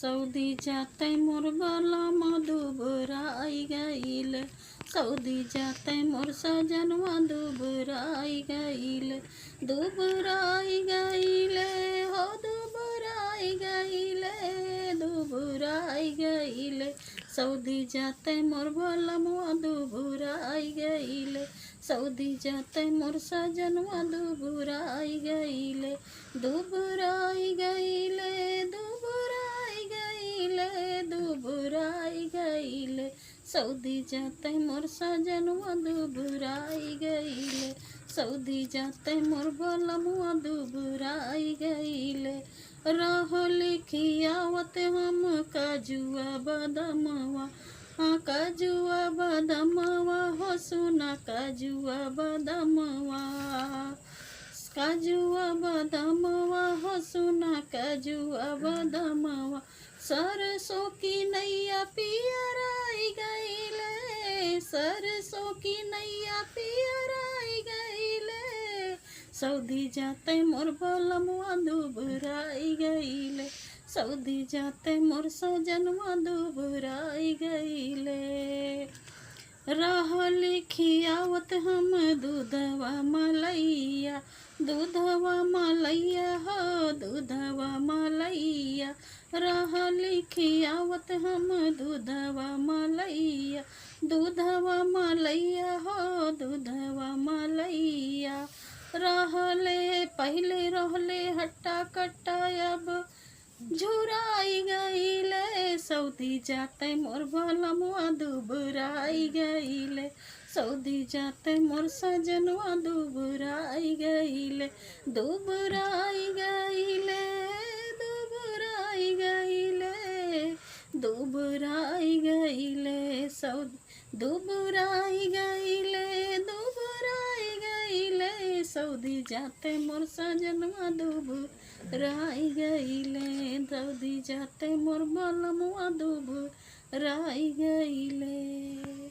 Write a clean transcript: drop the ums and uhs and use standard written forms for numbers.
Saudi जाते मोर बलम दुबराई गईल, सऊदी जाते मोर सजनवा दुबराई गईल, दुबराई गईले हो दुबराई गईले, दुबराई गईले। सऊदी जाते मोर बलमवा दुबराई गईले, सऊदी जाते मोर सजनवा दुबराई गईले, दुबराई गईले, दुबराई गईले, दुबराई गईले। सऊदी जाते मोर सजनवा दुबराई गईले, सऊदी जाते मोर बलमवा दुबराई गईले। रहो लिखियावत हम काजुआ बदमवा, हाँ काजुआ बदमवा हो सुना काजुआ बदमवा, काजुआ बदमवा हो सुना काजुआ बदमवा। सरसों की नैया पियराई गईले, सरसों की नैया पियराई गईले। सऊदी जाते मोर बलमवा दुबराई गईले, सऊदी जाते मोर सजनवा दुबराई गईले। रह लिखियावत हम दूधवा मलैया, दूधवा मलैया हो दूधवा मलैया। रह लिखियावत हम दूधवा मलैया, दूधवा मलैया हो दूधवा मलैया। रहले पहले रहले हट्टा कट्टा अब झुराई गईले, सऊदी जाते मोर बलमवा दुबराई गईले, सऊदी जाते मोर सजनवा दुबराई गईले, दुबराई गईले, दुबराई गईले, दुबराई गईले। सऊदी दुबराई गईले, दुबराई गईले। सऊदी जाते मोर सजनवा दुबराई गईले, सऊदी जाते मोर बलमवा दुबराई गईले।